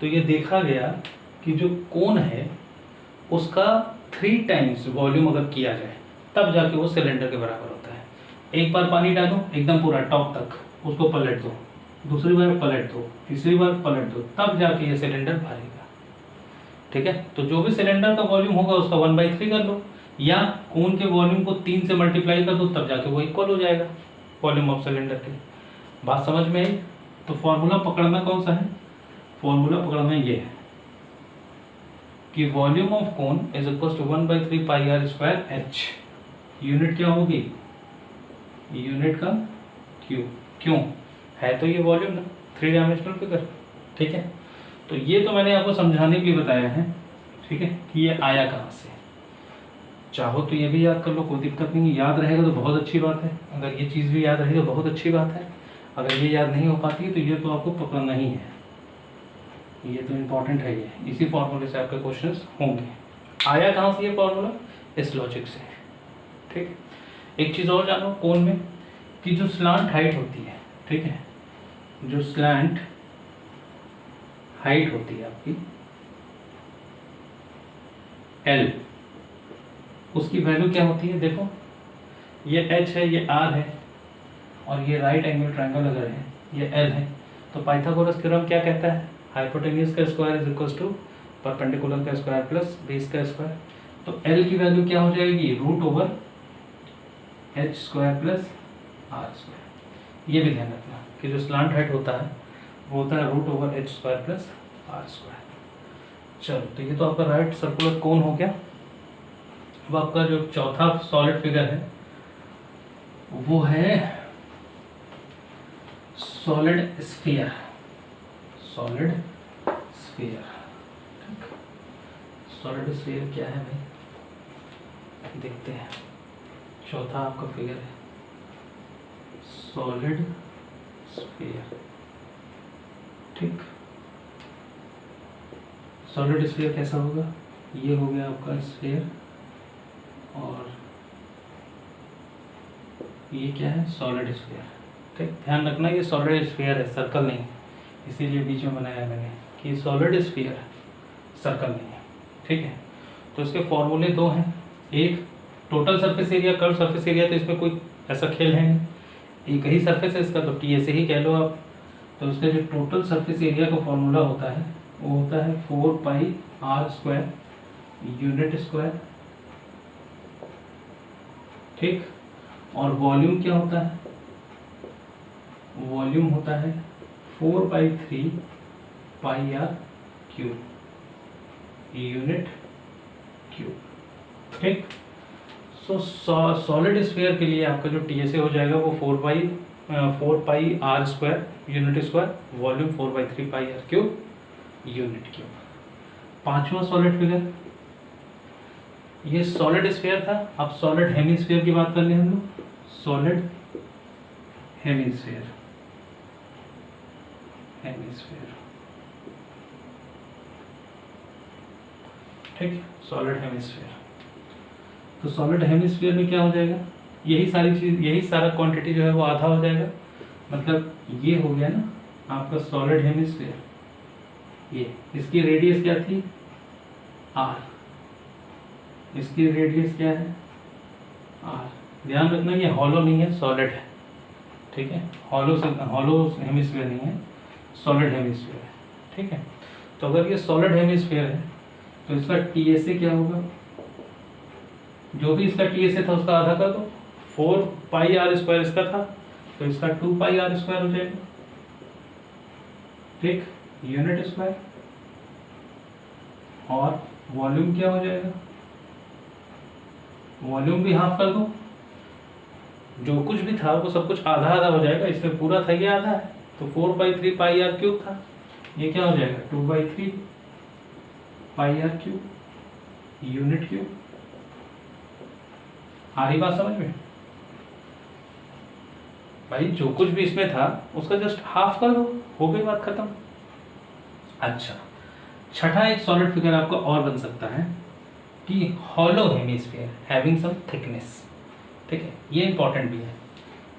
तो ये देखा गया कि जो कोन है उसका 3 टाइम्स वॉल्यूम अगर किया जाए तब जाके वो सिलेंडर के बराबर होता है। एक बार पानी डालो एकदम पूरा टॉप तक, उसको पलट दो, दूसरी बार पलट दो, तीसरी बार पलट दो, तब जाके ये सिलेंडर भरेगा। ठीक है, तो जो भी सिलेंडर का वॉल्यूम होगा उसका 1/3 कर लो, या कोन के वॉल्यूम को 3 से मल्टीप्लाई कर दो, तब जाके वो इक्वल हो जाएगा वॉल्यूम ऑफ सिलेंडर के। बात समझ में आई? तो फॉर्मूला पकड़ना कौन सा है, फॉर्मूला पकड़ना ये है कि volume of cone is equal to 1/3 pi R square H. Unit क्या होगी, यूनिट का क्यूब। क्यों, है तो ये वॉल्यूम ना, 3 डायमेंशनल फिगर। ठीक है, तो ये तो मैंने आपको समझाने के लिए बताया है। ठीक है, कि ये आया कहाँ से। चाहो तो ये भी याद कर लो, कोई दिक्कत नहीं है। याद रहेगा तो बहुत अच्छी बात है, अगर ये चीज़ भी याद रहेगी तो बहुत अच्छी बात है। अगर ये याद नहीं हो पाती है तो ये तो आपको पकड़ना ही है, ये तो इम्पॉर्टेंट है। ये इसी फॉर्मूले से आपके क्वेश्चंस होंगे। आया कहाँ से ये फॉर्मूला? इस लॉजिक से, ठीक। एक चीज़ और जानो कोण में, कि जो स्लांट हाइट होती है, ठीक है, जो स्लांट हाइट होती है आपकी L, उसकी वैल्यू क्या होती है? देखो ये H है, ये R है, और ये राइट एंगल ट्रायंगल अगर है, ये L है, तो पाइथागोरस थ्योरम क्या कहता है? हाइपोटेन्यूज का square is equal to perpendicular का स्क्वायर प्लस बेस का स्क्वायर। तो L की वैल्यू क्या हो जाएगी? Root over H square plus R square. ये भी ध्यान रखना कि जो स्लांट हाइट होता है वो होता है root over H square plus R square. चलो, तो ये तो आपका राइट सर्कुलर कोन हो गया। अब आपका जो चौथा सॉलिड फिगर है वो है solid sphere. Solid sphere, solid sphere क्या है भाई? देखते हैं। चौथा आपका फिगर है सॉलिड स्फीयर, ठीक। सॉलिड स्फीयर कैसा होगा? ये हो गया आपका स्फीयर, और ये क्या है? सॉलिड स्फीयर, ठीक। ध्यान रखना ये सॉलिड स्फीयर है, सर्कल नहीं, इसीलिए बीच में बनाया मैंने कि सॉलिड स्फीयर, सर्कल नहीं है, ठीक है। तो इसके फॉर्मूले दो हैं, एक total surface area, curve surface area, तो इसमें कोई ऐसा खेल है नहीं, एक ही सरफेस है इसका, तो टी ऐसे ही कह लो आप। तो उसका जो टोटल सरफेस एरिया का फॉर्मूला होता है वो होता है 4 pi R square unit square, ठीक। और वॉल्यूम क्या होता है? वॉल्यूम होता है 4/3 pi R cube unit cube, ठीक। सो सॉलिड स्फीयर के लिए आपका जो टीएसए हो जाएगा वो 4 pi R square unit square, volume 4/3 pi R cube unit cube. पांचवा सॉलिड फिगर, ये सॉलिड स्फीयर था। अब सॉलिड हेमिस्फीयर की बात कर ले हम लोग। सॉलिड हेमिस्फीयर, हेमिस्फीयर, ठीक, सॉलिड हेमिस्फीयर। तो सॉलिड हेमिस्फीयर में क्या हो जाएगा? यही सारी चीज, यही सारा क्वांटिटी जो है वो आधा हो जाएगा। मतलब ये हो गया ना आपका सॉलिड हेमिस्फीयर, ये इसकी रेडियस क्या थी? R, इसकी रेडियस क्या है? R। ध्यान रखना ये हॉलो नहीं है, सॉलिड है, ठीक है। हॉलो हेमिस्फीयर नहीं है, सॉलिड हेमिस्फीयर है, ठीक है। तो अगर ये सॉलिड हेमिस्फीयर है तो इसका टीएसए क्या होगा? जो भी इसका टीएसए था उसका आधा कर दो। 4 पाई आर स्क्वायर इसका था, तो इसका 2 पाई आर स्क्वायर हो जाएगा, ठीक, यूनिट स्क्वायर। और वॉल्यूम क्या हो जाएगा? वॉल्यूम भी हाफ कर दो, जो कुछ भी था वो सब कुछ आधा आधा हो जाएगा। इसमें पूरा था, ये आधा है, तो 4/3 पाई आर क्यूब था, ये क्या हो जाएगा? 2/3 पाई आर क्यूब यूनिट क्यूब। आ रही बात समझ में भाई? जो कुछ भी इसमें था उसका जस्ट हाफ कर दो, हो गई बात खत्म। अच्छा, छठा एक सॉलिड फिगर आपका और बन सकता है कि hollow hemisphere having some thickness, ठीक है। ये इंपॉर्टेंट भी है,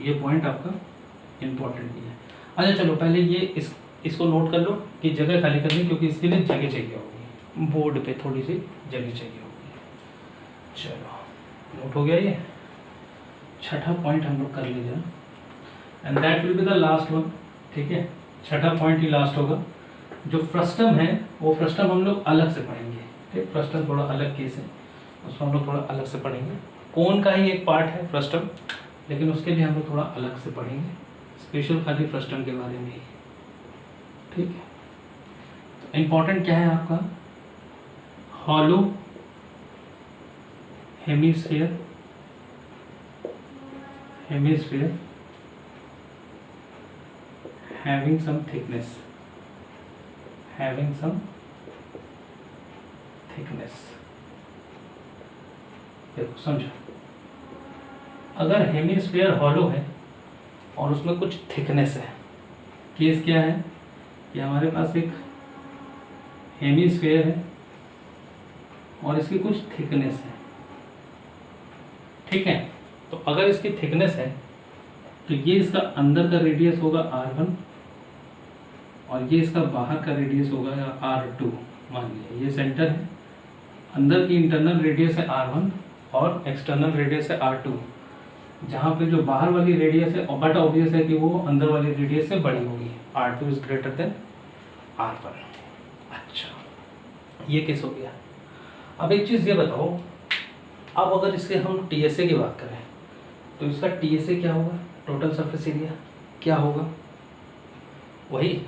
ये पॉइंट आपका इंपॉर्टेंट भी है। अच्छा चलो, पहले ये इसको नोट कर लो कि जगह खाली करनी, क्योंकि इसके लिए जगह चाहिए होगी, बोर्ड पे थोड़ी सी जगह चाहिए होगी। चलो, नोट हो गया ये छठा पॉइंट हम लोग कर लीजिए, and that will be the last one, ठीक है। छठा पॉइंट ही लास्ट होगा। जो फ्रस्टम है वो फ्रस्टम हम लोग अलग से पढ़ेंगे, ठीक। फ्रस्टम थोड़ा अलग केस है, उसको हम लोग थोड़ा अलग से पढ़ेंगे। कोन का ही एक पार्ट है फ्रस्टम, लेकिन उसके लिए हम लोग थोड़ा अलग से पढ़ेंगे, स्पेशल खाली फ्रस्टम के बारे में ही, ठीक है। तो इम्पोर्टेंट क्या है आपका? Hollow hemisphere, hemisphere having some thickness, having some thickness, देखो समझो, अगर हेमिस्फीयर हॉलो है और उसमें कुछ थिकनेस है, केस क्या है कि हमारे पास एक हेमिस्फीयर है और इसकी कुछ थिकनेस है, ठीक है। तो अगर इसकी थिकनेस है तो ये इसका अंदर का रेडियस होगा r1 और ये इसका बाहर का रेडियस होगा r2। मान लिया ये सेंटर है, अंदर की इंटरनल रेडियस है r1 और एक्सटर्नल रेडियस है r2, जहाँ पे जो बाहर वाली रेडियस है, बट ऑब्वियस है कि वो अंदर वाली रेडियस से बड़ी होगी, r2 is greater than r1। अच्छा, ये केस हो गया। अब एक चीज़ ये बताओ, अब अगर इसके हम TSA की बात करें तो इसका TSA क्या होगा, टोटल सरफेस एरिया क्या होगा, वही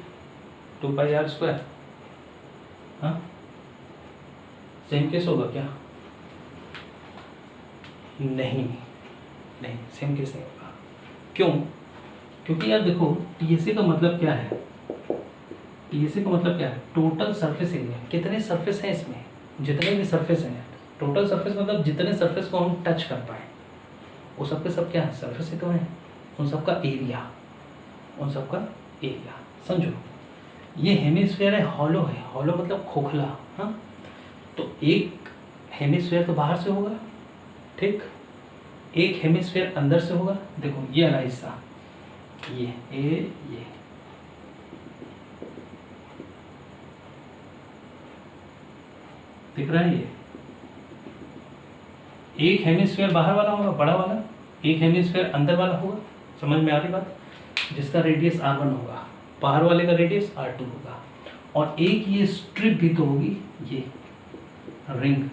2πr²। हाँ, सेम केस होगा क्या? नहीं, सेम केस नहीं होगा। क्यों? क्योंकि यार देखो, TSA का मतलब क्या है, TSA का मतलब क्या है, टोटल सरफेस एरिया। कितने सरफेस हैं इसमें, जितने भी सरफेस हैं, टोटल सरफेस मतलब जितने सरफेस को हम टच कर पाए वो सब के सब क्या है, सरफेस ही तो है, उन सब का एरिया, समझो। ये हेमिस्फीयर है, हॉलो है, हॉलो मतलब खोखला। हाँ, तो एक हेमिस्फीयर तो बाहर से होगा, ठीक, एक हेमिस्फीयर अंदर से होगा। देखो ये वाला हिस्सा, ये दिख रहा है, ये एक हेमिस्फीयर बाहर वाला होगा, बड़ा वाला, एक हेमिस्फीयर अंदर वाला होगा। समझ में आ रही बात? जिसका रेडियस r1 होगा, बाहर वाले का रेडियस r2 होगा, और एक ये स्ट्रिप भी तो होगी, ये रिंग।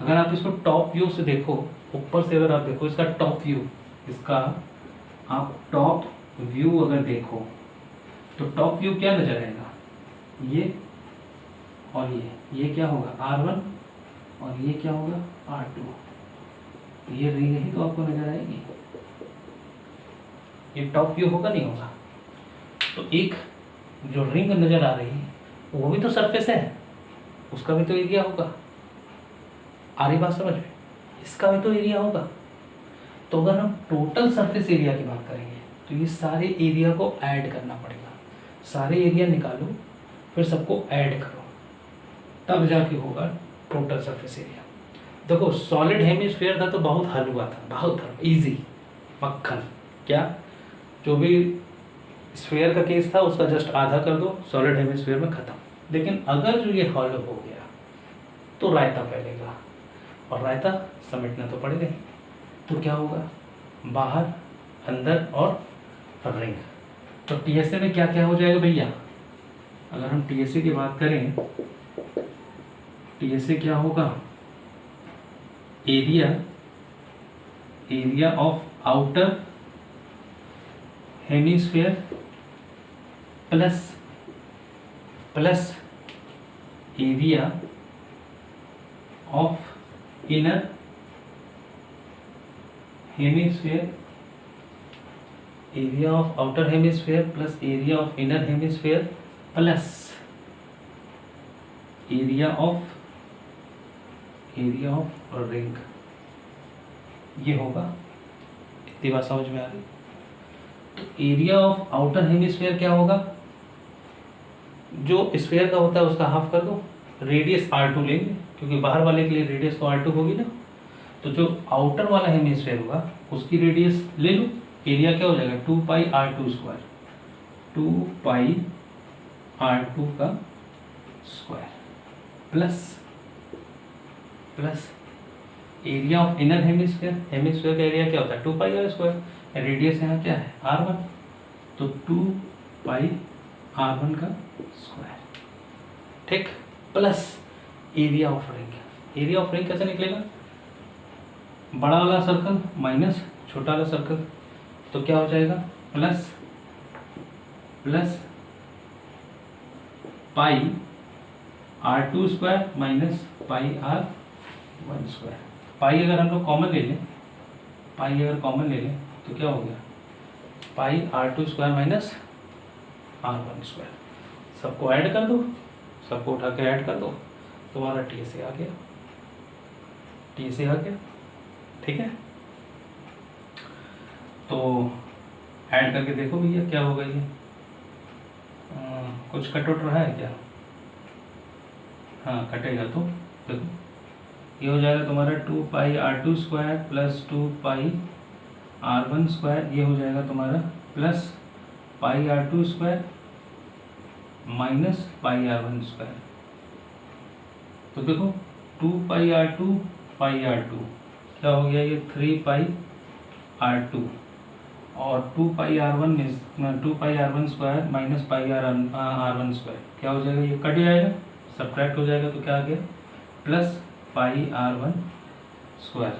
अगर आप इसको टॉप व्यू से देखो, ऊपर से अगर आप देखो इसका टॉप व्यू, इसका आप टॉप व्यू अगर देखो तो टॉप व्यू क्या नजर आएगा, ये और ये क्या होगा r1 और ये क्या होगा r2। ये रिंग ही तो आपको नजर आएगी, ये टॉप व्यू होगा नहीं होगा। तो एक जो रिंग नजर आ रही है वो भी तो सरफेस है, उसका भी तो एरिया होगा। आ रही बात समझ में? इसका भी तो एरिया होगा। तो अगर हम टोटल सरफेस एरिया की बात करेंगे तो ये सारे एरिया को ऐड करना पड़ेगा। सारे एरिया निकालो, फिर सबको ऐड करो, तब जाके होगा टोटल सरफेस एरिया। देखो सॉलिड हेमिस्फीयर था तो बहुत हलवा था, बहुत इजी, मक्खन। क्या, जो भी स्फीयर का केस था उसका जस्ट आधा कर दो, सॉलिड हेमिस्फीयर में खत्म। लेकिन अगर जो ये हॉलो हो गया तो रायता फैलेगा, और रायता समेटना तो पड़ेगा ही। तो क्या होगा, बाहर, अंदर और रिंग। तो TSA में क्या क्या हो जाएगा भैया? अगर हम TSA की बात करें, TSA क्या होगा, area of outer hemisphere plus area of inner hemisphere, area of outer hemisphere plus area of inner hemisphere plus area of ring. ये होगा, इतनी बात समझ में आ रही? तो एरिया ऑफ आउटर हेमिस्फीयर क्या होगा, जो स्फीयर का होता है उसका हाफ कर दो, रेडियस r2 लेंगे क्योंकि बाहर वाले के लिए रेडियस तो r2 होगी ना। तो जो आउटर वाला हेमिस्फीयर होगा उसकी रेडियस ले लो, एरिया क्या हो जाएगा 2πr2², 2πr2 का square plus area of inner hemisphere का एरिया क्या होता है 2πr², रेडियस यहाँ क्या है r1, तो 2πr1 का स्क्वायर, ठीक, plus area of ring. Area of ring कैसे निकलेगा, बड़ा वाला सर्कल माइनस छोटा वाला सर्कल, तो क्या हो जाएगा plus pi r2² minus pi r1²। पाई अगर हम लोग कॉमन ले लें, तो क्या हो गया पाई r2² माइनस r1²। सबको ऐड कर दो, सबको उठा के ऐड कर दो, तुम्हारा TSA आ गया। TSA आ गया, ठीक है। तो ऐड करके देखो भैया क्या होगा ये, कुछ कट उठ रहा है क्या? हाँ कटेगा तो देखो ये हो जाएगा तुम्हारा 2πr2² प्लस 2πr1², ये हो जाएगा तुम्हारा प्लस πr2² माइनस πr1²। तो देखो 2πr2 πr2 क्या हो गया, ये 3πr2 और 2πr1² माइनस πr1² क्या हो जाएगा, ये कट जाएगा, सब्ट्रैक्ट हो जाएगा, तो क्या आ गया प्लस πr1²।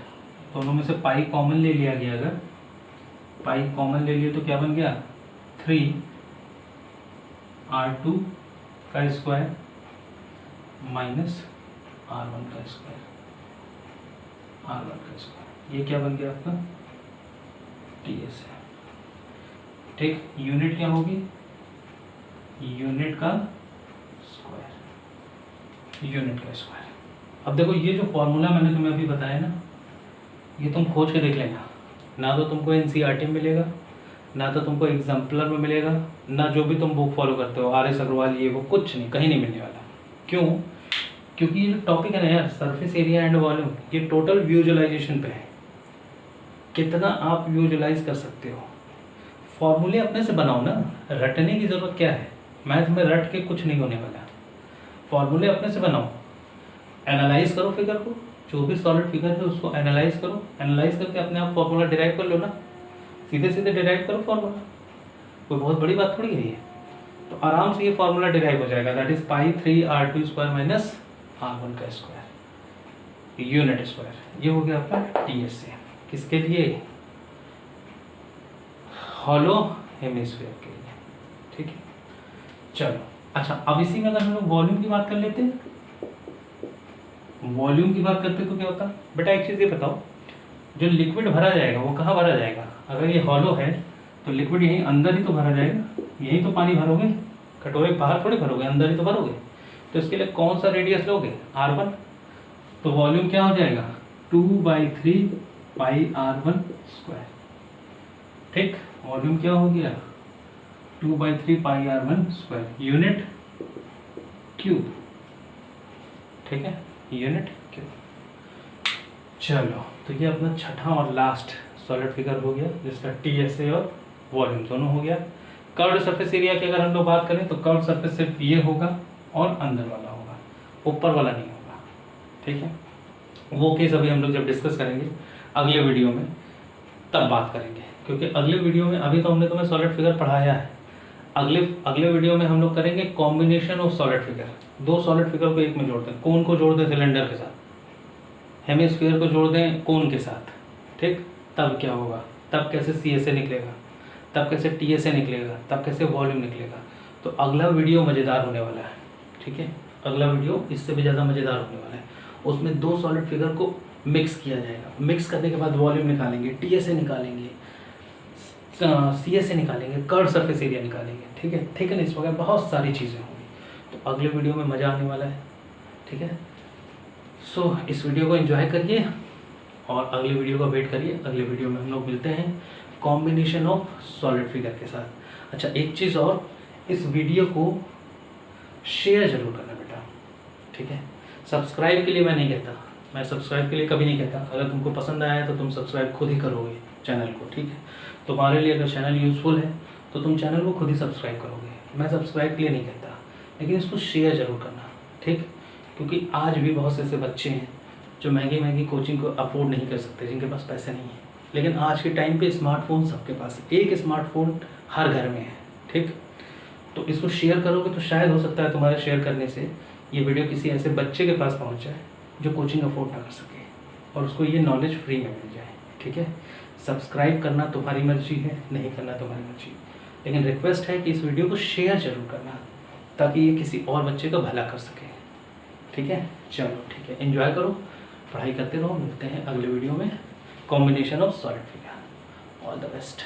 दोनों में से पाई कॉमन ले लिया गया, अगर पाई कॉमन ले लिए तो क्या बन गया 3r2 का स्क्वायर माइनस r1 का स्क्वायर, ये क्या बन गया आपका TS है, ठीक। यूनिट क्या होगी, यूनिट का स्क्वायर। अब देखो ये जो फॉर्मूला मैंने तुम्हें अभी बताया ना, ये तुम खोज के देख लेना, ना तो तुमको NCERT में मिलेगा, ना तो तुमको एग्जाम्पलर में मिलेगा, ना जो भी तुम बुक फॉलो करते हो RS अग्रवाल ये वो, कुछ नहीं, कहीं नहीं मिलने वाला। क्यों? क्योंकि ये जो टॉपिक है ना यार, सरफेस एरिया एंड वॉल्यूम, ये टोटल विजुअलाइजेशन पे है, कितना आप विजुअलाइज कर सकते हो। फॉर्मूले अपने से बनाओ ना, रटने की ज़रूरत क्या है, मैथ में रट के कुछ नहीं होने वाला। फॉर्मूले अपने से बनाओ, एनालाइज करो फिगर को, जो भी सॉलिड फिगर है उसको एनालाइज करो, एनालाइज करके अपने आप फॉर्मूला डिराइव कर लो ना, सीधे सीधे डिराइव करो फॉर्मूला, कोई बहुत बड़ी बात थोड़ी है ये। तो आराम से ये फॉर्मूला डिराइव हो जाएगा, that is π3r2² minus r1 का स्क्वायर यूनिट स्क्वायर। ये हो गया आपका TSA, किसके लिए, हॉलो हेमिस्फीयर के लिए, ठीक है। चलो अच्छा, अब इसी में अगर हम लोग वॉल्यूम की बात कर लेते हैं, वॉल्यूम की बात करते तो क्या होता बेटा, एक चीज़ ये बताओ, जो लिक्विड भरा जाएगा वो कहाँ भरा जाएगा, अगर ये हॉलो है तो लिक्विड यहीं अंदर ही तो भरा जाएगा, यहीं तो पानी भरोगे, कटोरे बाहर थोड़ी भरोगे, अंदर ही तो भरोगे। तो इसके लिए कौन सा रेडियस लोगे, r1, तो वॉल्यूम क्या हो जाएगा 2/3πr1², ठीक। वॉल्यूम क्या हो गया 2/3πr1², यूनिट क्यूब, ठीक है, यूनिट क्यूब। चलो तो ये अपना छठा और लास्ट सॉलिड फिगर हो गया, जिसका TSA और वॉल्यूम दोनों हो गया। कर्व्ड सरफेस एरिया की अगर हम लोग बात करें तो कर्व्ड सरफेस सिर्फ ये होगा और अंदर वाला होगा, ऊपर वाला नहीं होगा, ठीक है। वो केस अभी हम लोग जब डिस्कस करेंगे अगले वीडियो में तब बात करेंगे, क्योंकि अगले वीडियो में, अभी तो हमने तुम्हें सॉलिड फिगर पढ़ाया है, अगले वीडियो में हम लोग करेंगे कॉम्बिनेशन ऑफ सॉलिड फिगर। दो सॉलिड फिगर को एक में जोड़ते हैं, कोन को जोड़ दें सिलेंडर के साथ, हेमिस्फीयर को जोड़ दें कोन के साथ, ठीक। तब क्या होगा, तब कैसे CSA निकलेगा, तब कैसे TSA निकलेगा, तब कैसे वॉल्यूम निकलेगा। तो अगला वीडियो मज़ेदार होने वाला है, ठीक है। अगला वीडियो इससे भी ज़्यादा मज़ेदार होने वाला है, उसमें दो सॉलिड फिगर को मिक्स किया जाएगा, मिक्स करने के बाद वॉल्यूम निकालेंगे, TSA निकालेंगे, CSA निकालेंगे, कर्व्ड सरफेस एरिया निकालेंगे, ठीक है, थिकनेस वगैरह बहुत सारी चीज़ें होंगी। तो अगले वीडियो में मज़ा आने वाला है, ठीक है। सो इस वीडियो को एंजॉय करिए और अगले वीडियो का वेट करिए। अगले वीडियो में हम लोग मिलते हैं कॉम्बिनेशन ऑफ सॉलिड फिगर के साथ। अच्छा एक चीज़ और, इस वीडियो को शेयर जरूर करना बेटा, ठीक है। सब्सक्राइब के लिए मैं नहीं कहता, मैं सब्सक्राइब के लिए कभी नहीं कहता, अगर तुमको पसंद आया तो तुम सब्सक्राइब खुद ही करोगे चैनल को, ठीक है। तुम्हारे लिए अगर चैनल यूज़फुल है तो तुम चैनल को खुद ही सब्सक्राइब करोगे, मैं सब्सक्राइब के लिए नहीं कहता, लेकिन इसको शेयर ज़रूर करना, ठीक। क्योंकि आज भी बहुत से ऐसे बच्चे हैं जो महंगी महंगी कोचिंग को अफोर्ड नहीं कर सकते, जिनके पास पैसे नहीं है, लेकिन आज के टाइम पे स्मार्टफोन सबके पास है, एक स्मार्टफोन हर घर में है, ठीक। तो इसको शेयर करोगे तो शायद हो सकता है तुम्हारे शेयर करने से ये वीडियो किसी ऐसे बच्चे के पास पहुंच जाए जो कोचिंग अफोर्ड ना कर सके और उसको ये नॉलेज फ्री में मिल जाए, ठीक है। सब्सक्राइब करना तुम्हारी मर्जी है, नहीं करना तुम्हारी मर्जी, लेकिन रिक्वेस्ट है कि इस वीडियो को शेयर जरूर करना ताकि ये किसी और बच्चे का भला कर सके, ठीक है। चलो ठीक है, एंजॉय करो, पढ़ाई करते रहो, मिलते हैं अगले वीडियो में combination of solid figure. All the best.